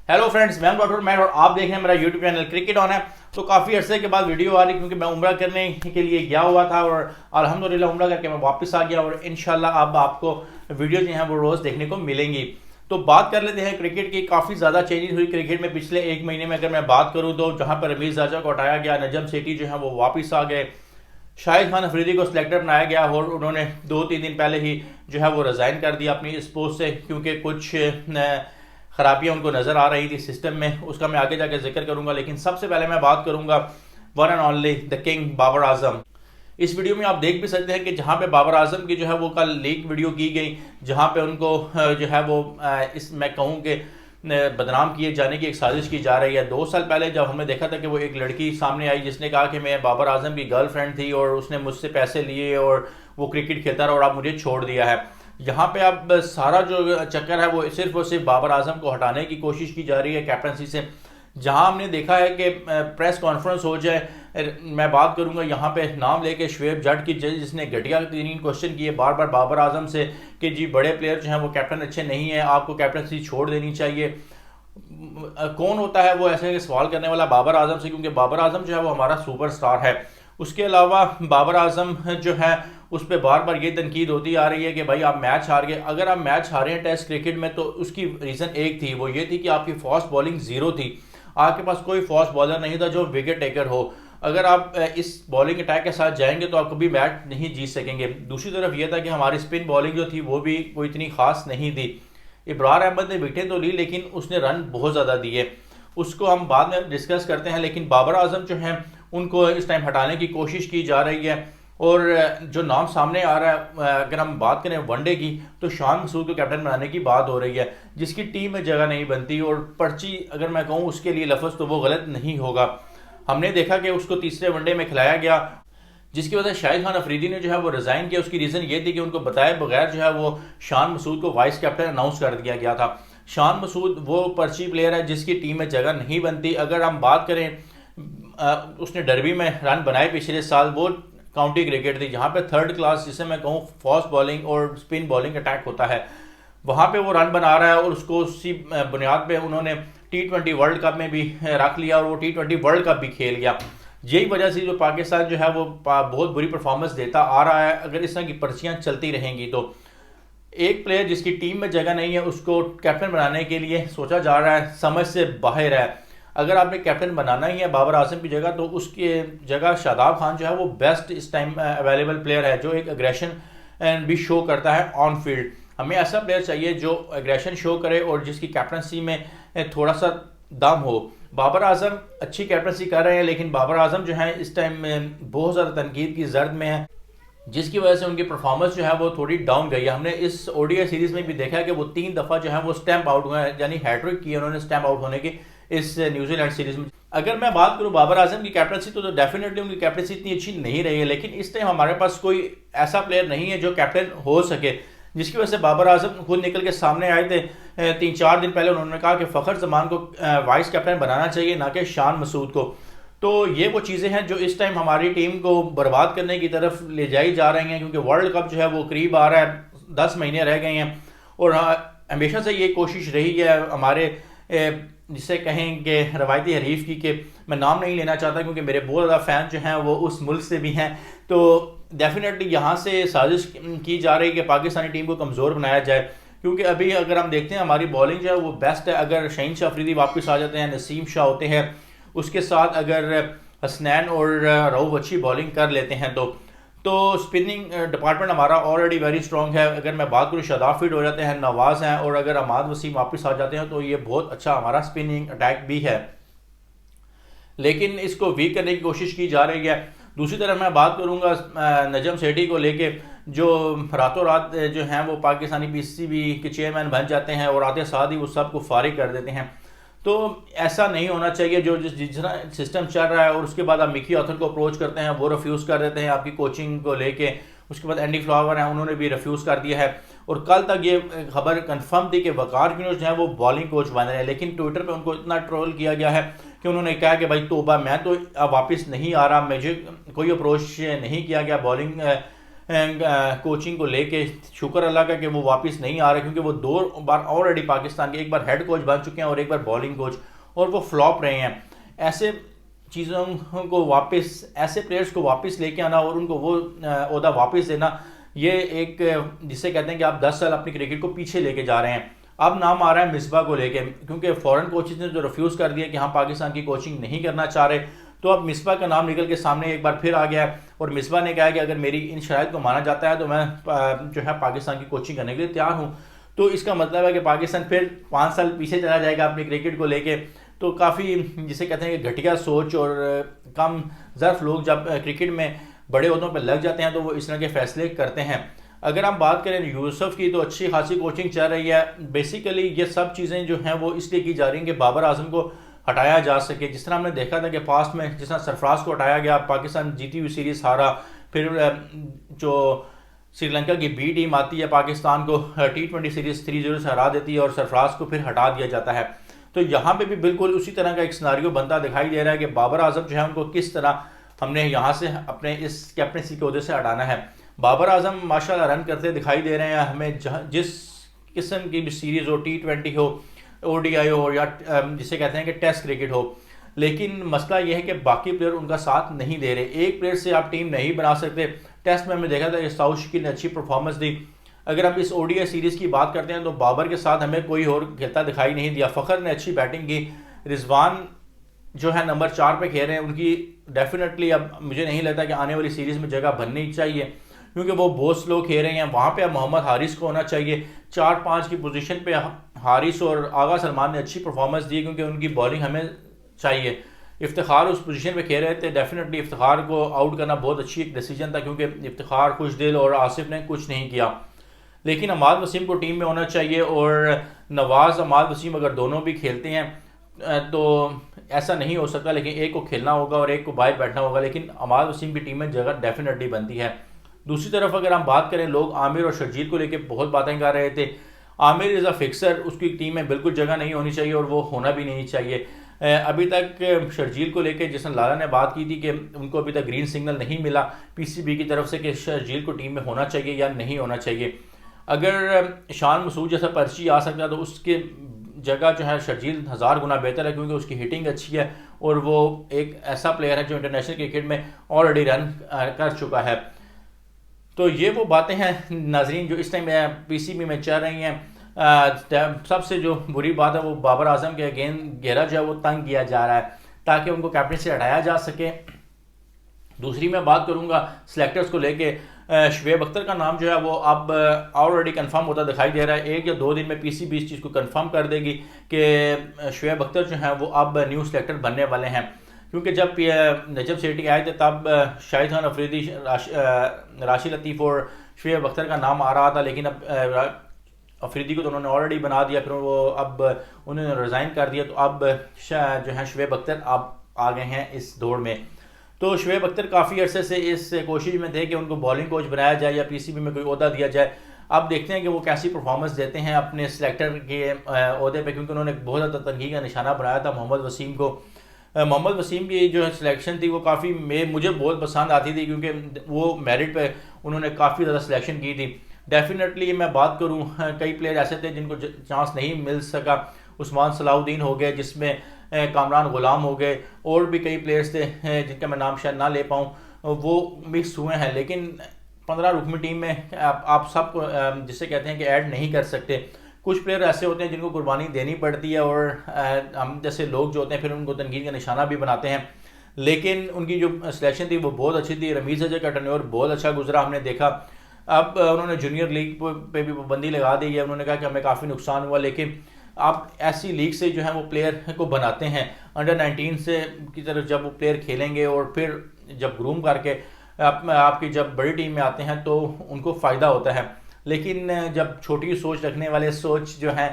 Hello friends, मैं doctor mat और आप देख रहे हैं मेरा यूट्यूब चैनल क्रिकेट ऑन है। तो काफ़ी अरसे के बाद वीडियो आ रही क्योंकि मैं उम्रा करने के लिए गया हुआ था और अल्हम्दुलिल्लाह उम्रा करके मैं वापस आ गया और इंशाल्लाह अब आपको वीडियो जो है वो रोज़ देखने को मिलेंगी। तो बात कर लेते हैं क्रिकेट की। काफ़ी ज़्यादा चेंजेस हुई क्रिकेट में पिछले एक महीने में। अगर मैं बात करूँ तो जहाँ पर रमीज़ राजा को हटाया गया, नजम सेठी जो है वो वापस आ गए, शाहिद खान अफरीदी को सिलेक्टर बनाया गया और उन्होंने 2-3 दिन पहले ही जो है वो रिज़ाइन कर दिया अपनी इस पोस्ट से क्योंकि कुछ खराबियां उनको नज़र आ रही थी सिस्टम में। उसका मैं आगे जाकर जिक्र करूंगा, लेकिन सबसे पहले मैं बात करूंगा one and only the king Babar Azam. इस वीडियो में आप देख भी सकते हैं कि जहां पे बाबर आजम की जो है वो कल लीक वीडियो की गई, जहां पे उनको जो है वो इस मैं कहूँ कि बदनाम किए जाने की एक साजिश की जा रही है। 2 साल पहले जब हमने देखा था कि वो एक लड़की सामने आई जिसने कहा कि मैं बाबर आजम की गर्लफ्रेंड थी और उसने मुझसे पैसे लिए और वो क्रिकेट खेलता रहा और अब मुझे छोड़ दिया है। यहाँ पे अब सारा जो चक्कर है वो सिर्फ बाबर आजम को हटाने की कोशिश की जा रही है कैप्टनसी से। जहाँ हमने देखा है कि प्रेस कॉन्फ्रेंस हो जाए, मैं बात करूंगा यहाँ पे नाम लेके शुएब जट की, जिसने घटिया तीन क्वेश्चन किए बार बार बाबर आजम से कि जी बड़े प्लेयर जो हैं वो कैप्टन अच्छे नहीं है, आपको कैप्टनसी छोड़ देनी चाहिए। कौन होता है वो ऐसे सवाल करने वाला बाबर आजम से, क्योंकि बाबर आजम जो है वो हमारा सुपरस्टार है। उसके अलावा बाबर आजम जो है उस पर बार बार ये तनकीद होती आ रही है कि भाई आप मैच हार गए। अगर आप मैच हारे हैं टेस्ट क्रिकेट में तो उसकी रीज़न एक थी, वो ये थी कि आपकी फास्ट बॉलिंग ज़ीरो थी। आपके पास कोई फास्ट बॉलर नहीं था जो विकेट टेकर हो। अगर आप इस बॉलिंग अटैक के साथ जाएंगे तो आप कभी मैच नहीं जीत सकेंगे। दूसरी तरफ यह था कि हमारी स्पिन बॉलिंग जो थी वो भी कोई इतनी खास नहीं थी। इब्रार अहमद ने विकेटें तो ली लेकिन उसने रन बहुत ज़्यादा दिए, उसको हम बाद में डिस्कस करते हैं। लेकिन बाबर आजम जो हैं उनको इस टाइम हटाने की कोशिश की जा रही है और जो नाम सामने आ रहा है, अगर हम बात करें वनडे की तो शान मसूद को कैप्टन बनाने की बात हो रही है, जिसकी टीम में जगह नहीं बनती। और पर्ची अगर मैं कहूँ उसके लिए लफ्ज़ तो वो गलत नहीं होगा। हमने देखा कि उसको तीसरे वनडे में खिलाया गया जिसकी वजह से शाहिद खान अफरीदी ने जो है वो रिज़ाइन किया। उसकी रीज़न ये थी कि उनको बताए बगैर जो है वो शान मसूद को वाइस कैप्टन अनाउंस कर दिया गया था। शान मसूद वो पर्ची प्लेयर है जिसकी टीम में जगह नहीं बनती। अगर हम बात करें उसने डरबी में रन बनाए पिछले साल, वो काउंटी क्रिकेट थी जहाँ पे थर्ड क्लास जिसे मैं कहूँ फास्ट बॉलिंग और स्पिन बॉलिंग अटैक होता है, वहाँ पे वो रन बना रहा है। और उसको उसी बुनियाद पे उन्होंने T20 वर्ल्ड कप में भी रख लिया और वो T20 वर्ल्ड कप भी खेल गया। यही वजह से जो पाकिस्तान जो है वो बहुत बुरी परफॉर्मेंस देता आ रहा है। अगर इस तरह की पर्चियाँ चलती रहेंगी तो एक प्लेयर जिसकी टीम में जगह नहीं है उसको कैप्टन बनाने के लिए सोचा जा रहा है, समझ से बाहर है। अगर आपने कैप्टन बनाना ही है बाबर आजम की जगह तो उसकी जगह शादाब खान जो है वो बेस्ट इस टाइम अवेलेबल प्लेयर है, जो एक एग्रेशन भी शो करता है ऑन फील्ड। हमें ऐसा प्लेयर चाहिए जो एग्रेशन शो करे और जिसकी कैप्टनसी में थोड़ा सा दम हो। बाबर आजम अच्छी कैप्टनसी कर रहे हैं लेकिन बाबर आजम जो है इस टाइम में बहुत ज़्यादा तनकीद की जर्द में है, जिसकी वजह से उनकी परफॉर्मेंस जो है वो थोड़ी डाउन गई है। हमने इस ओडीआई सीरीज़ में भी देखा है कि वो 3 दफ़ा जो है वो स्टैम्प आउट हुए हैं, यानी हैट्रिक की उन्होंने स्टैम्प आउट होने की इस न्यूजीलैंड सीरीज़ में। अगर मैं बात करूं बाबर आजम की कैप्टनसी तो डेफिनेटली उनकी कैप्टनसी इतनी अच्छी नहीं रही है, लेकिन इस टाइम हमारे पास कोई ऐसा प्लेयर नहीं है जो कैप्टन हो सके, जिसकी वजह से बाबर आजम खुद निकल के सामने आए थे। 3-4 दिन पहले उन्होंने कहा कि फ़खर जमान को वाइस कैप्टन बनाना चाहिए, ना कि शान मसूद को। तो ये वो चीज़ें हैं जो इस टाइम हमारी टीम को बर्बाद करने की तरफ ले जाई जा रही हैं, क्योंकि वर्ल्ड कप जो है वो करीब आ रहा है, 10 महीने रह गए हैं। और हमेशा से ये कोशिश रही है हमारे जिसे कहें कि रवायती हरीफ की, कि मैं नाम नहीं लेना चाहता क्योंकि मेरे बहुत ज़्यादा फ़ैन जो हैं वो उस मुल्क से भी हैं। तो डेफिनेटली यहाँ से साजिश की जा रही है कि पाकिस्तानी टीम को कमज़ोर बनाया जाए, क्योंकि अभी अगर हम देखते हैं हमारी बॉलिंग जो है वो बेस्ट है। अगर शहीन शाह अफरीदी वापस आ जाते हैं, नसीम शाह होते हैं, उसके साथ अगर हसनैन और रऊफ अच्छी बॉलिंग कर लेते हैं तो स्पिनिंग डिपार्टमेंट हमारा ऑलरेडी वेरी स्ट्रॉन्ग है। अगर मैं बात करूँ शादाब फिट हो जाते हैं, नवाज़ हैं और अगर अहमद वसीम वापस आ जाते हैं तो ये बहुत अच्छा हमारा स्पिनिंग अटैक भी है, लेकिन इसको वीक करने की कोशिश की जा रही है। दूसरी तरफ मैं बात करूंगा नजम सेठी को लेके, जो रातों रात जो हैं वो पाकिस्तानी पीसीबी के चेयरमैन बन जाते हैं और आते साथ ही वो सबको फारिग कर देते हैं। तो ऐसा नहीं होना चाहिए। जो जिस सिस्टम चल रहा है और उसके बाद आप मिकी ऑथर को अप्रोच करते हैं, वो रिफ्यूज़ कर देते हैं आपकी कोचिंग को लेके। उसके बाद एंडी फ्लावर हैं, उन्होंने भी रिफ्यूज़ कर दिया है। और कल तक ये खबर कंफर्म थी कि वकार यूनुस जो है वो बॉलिंग कोच बन रहे हैं, लेकिन ट्विटर पे उनको इतना ट्रोल किया गया है कि उन्होंने कहा कि भाई तोबा, मैं तो अब वापस नहीं आ रहा, मुझे कोई अप्रोच नहीं किया गया बॉलिंग कोचिंग को लेके शुक्र अल्लाह का कि वो वापस नहीं आ रहे, क्योंकि वो 2 बार ऑलरेडी पाकिस्तान के, एक बार हेड कोच बन चुके हैं और एक बार बॉलिंग कोच, और वो फ्लॉप रहे हैं। ऐसे चीज़ों को वापस, ऐसे प्लेयर्स को वापस लेके आना और उनको वो ओहदा वापस देना, ये एक जिसे कहते हैं कि आप 10 साल अपनी क्रिकेट को पीछे लेके जा रहे हैं। अब नाम आ रहा है मिसबा को लेके, क्योंकि फॉरेन कोचेज ने जो रिफ्यूज़ कर दिया कि हम पाकिस्तान की कोचिंग नहीं करना चाह रहे, तो अब मिसबा का नाम निकल के सामने एक बार फिर आ गया है। और मिसबा ने कहा कि अगर मेरी इन शराइत को माना जाता है तो मैं जो है पाकिस्तान की कोचिंग करने के लिए तैयार हूँ। तो इसका मतलब है कि पाकिस्तान फिर 5 साल पीछे चला जाएगा अपनी क्रिकेट को लेके। तो काफ़ी जिसे कहते हैं कि घटिया सोच और कम ज़र्फ लोग जब क्रिकेट में बड़े ओहदों पर लग जाते हैं तो वो इस तरह के फैसले करते हैं। अगर हम बात करें यूसुफ की, तो अच्छी खासी कोचिंग चल रही है। बेसिकली ये सब चीज़ें जो हैं वो इसलिए की जा रही हैं कि बाबर आजम को हटाया जा सके। जिस तरह हमने देखा था कि पास्ट में जिस तरह सरफराज को हटाया गया, पाकिस्तान जीती हुई सीरीज़ हारा, फिर जो श्रीलंका की बी टीम आती है पाकिस्तान को T20 सीरीज़ 3-0 से हरा देती है और सरफराज को फिर हटा दिया जाता है। तो यहाँ पे भी बिल्कुल उसी तरह का एक सिनारियो बनता दिखाई दे रहा है कि बाबर आजम जो है उनको किस तरह हमने यहाँ से अपने इस कैप्टनसी के ओहदे से हटाना है। बाबर आजम माशाल्लाह रन करते दिखाई दे रहे हैं हमें, जिस किस्म की भी सीरीज़ हो, T20 हो, ODI हो, या जिसे कहते हैं कि टेस्ट क्रिकेट हो। लेकिन मसला यह है कि बाकी प्लेयर उनका साथ नहीं दे रहे। एक प्लेयर से आप टीम नहीं बना सकते। टेस्ट में हमने देखा था कि साउथ शकील ने अच्छी परफॉर्मेंस दी। अगर हम इस ODI सीरीज़ की बात करते हैं तो बाबर के साथ हमें कोई और खेलता दिखाई नहीं दिया। फ़खर ने अच्छी बैटिंग की, रिजवान जो है नंबर 4 पे खेल रहे हैं, उनकी डेफिनेटली अब मुझे नहीं लगता कि आने वाली सीरीज़ में जगह बननी चाहिए, क्योंकि वो बहुत स्लो खेल रहे हैं। वहाँ पे अब मोहम्मद हारिस को होना चाहिए। 4-5 की पोजीशन पे हारिस और आगा सलमान ने अच्छी परफॉर्मेंस दी, क्योंकि उनकी बॉलिंग हमें चाहिए। इफ्तिखार उस पोजीशन पे खेल रहे थे, डेफिनेटली इफ्तिखार को आउट करना बहुत अच्छी एक डिसीजन था, क्योंकि इफ्तिखार, खुशदिल और आसिफ ने कुछ नहीं किया। लेकिन अमाद वसीम को टीम में होना चाहिए, और नवाज़ अमाद वसीम अगर दोनों भी खेलते हैं तो ऐसा नहीं हो सकता। लेकिन एक को खेलना होगा और एक को बाहर बैठना होगा, लेकिन अमाद वसीम की टीम में जगह डेफिनेटली बनती है। दूसरी तरफ अगर हम बात करें, लोग आमिर और शर्जील को लेकर बहुत बातें कर रहे थे। आमिर इज़ अ फिक्सर, उसकी टीम में बिल्कुल जगह नहीं होनी चाहिए और वो होना भी नहीं चाहिए। अभी तक शर्जील को लेकर जिस लाला ने बात की थी कि उनको अभी तक ग्रीन सिग्नल नहीं मिला PCB की तरफ से कि शर्जील को टीम में होना चाहिए या नहीं होना चाहिए। अगर शान मसूद जैसा पर्ची आ सकता है तो उसके जगह जो है शर्जील 1000 गुना बेहतर है, क्योंकि उसकी हिटिंग अच्छी है और वो एक ऐसा प्लेयर है जो इंटरनेशनल क्रिकेट में ऑलरेडी रन कर चुका है। तो ये वो बातें हैं नाजरीन जो इस टाइम PCB में चल रही हैं। सबसे जो बुरी बात है वो बाबर आजम के अगेन घेरा जो है वो तंग किया जा रहा है, ताकि उनको कैप्टन से हटाया जा सके। दूसरी मैं बात करूंगा सिलेक्टर्स को लेके, शुएब अख्तर का नाम जो है वो अब ऑलरेडी कंफर्म होता दिखाई दे रहा है। 1 या 2 दिन में PCB इस चीज़ को कंफर्म कर देगी कि शुएब अख्तर जो है वो अब न्यू सिलेक्टर बनने वाले हैं। क्योंकि जब नजब सेठी आए थे तब शाहिद खान अफरीदी, राशिद लतीफ़ और शुएब अख्तर का नाम आ रहा था, लेकिन अब अफरीदी को तो उन्होंने ऑलरेडी बना दिया, फिर वो अब उन्होंने रिज़ाइन कर दिया। तो अब जो है शुएब अख्तर अब आ गए हैं इस दौड़ में। तो शुएब अख्तर काफ़ी अरसे से इस कोशिश में थे कि उनको बॉलिंग कोच बनाया जाए या PCB में कोई ओहदा दिया जाए। अब देखते हैं कि वो कैसी परफॉर्मेंस देते हैं अपने सिलेक्टर के ओहदे पे, क्योंकि उन्होंने बहुत ज़्यादा तनकीद का निशाना बनाया था मोहम्मद वसीम को। मोहम्मद वसीम की जो सिलेक्शन थी वो काफ़ी मुझे बहुत पसंद आती थी, क्योंकि वो मेरिट पे उन्होंने काफ़ी ज़्यादा सिलेक्शन की थी। डेफिनेटली मैं बात करूँ, कई प्लेयर ऐसे थे जिनको चांस नहीं मिल सका। उस्मान सलाउद्दीन हो गए, जिसमें कामरान गुलाम हो गए, और भी कई प्लेयर्स थे जिनका मैं नाम शायद ना ले पाऊँ, वो मिक्स हुए हैं। लेकिन 15 रुकनी टीम में आप सबको जिसे कहते हैं कि ऐड नहीं कर सकते। कुछ प्लेयर ऐसे होते हैं जिनको कुर्बानी देनी पड़ती है, और हम जैसे लोग जो होते हैं फिर उनको तनकीद का निशाना भी बनाते हैं। लेकिन उनकी जो सिलेक्शन थी वो बहुत अच्छी थी। रमीज़ अजय का टर्नओवर बहुत अच्छा गुजरा, हमने देखा। अब उन्होंने जूनियर लीग पे भी पाबंदी लगा दी है। उन्होंने कहा कि हमें काफ़ी नुकसान हुआ, लेकिन आप ऐसी लीग से जो है वो प्लेयर को बनाते हैं। अंडर 19 से की तरफ जब वो प्लेयर खेलेंगे और फिर जब ग्रूम करके आपकी जब बड़ी टीम में आते हैं तो उनको फ़ायदा होता है। लेकिन जब छोटी सोच रखने वाले सोच जो है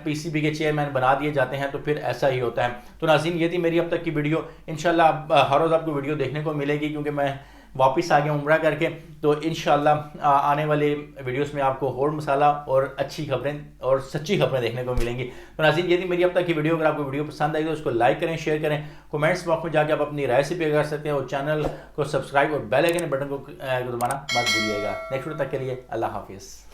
PCB के चेयरमैन बना दिए जाते हैं तो फिर ऐसा ही होता है। तो नाज़रीन, ये थी मेरी अब तक की वीडियो। इंशाल्लाह हर रोज़ आपको वीडियो देखने को मिलेगी, क्योंकि मैं वापस आ गया उम्रा करके। तो इंशाल्लाह आने वाले वीडियोस में आपको और मसाला और अच्छी खबरें और सच्ची खबरें देखने को मिलेंगी। तो नाज़रीन, ये थी मेरी अब तक की वीडियो। अगर आपको वीडियो पसंद आई तो उसको लाइक करें, शेयर करें, कमेंट्स बॉक्स में जाकर आप अपनी राय से भी कर सकते हैं, और चैनल को सब्सक्राइब और बेल आइकन बटन को दबाना मत भूलिएगा। नेक्स्ट वीडियो तक के लिए अल्लाह हाफिज़।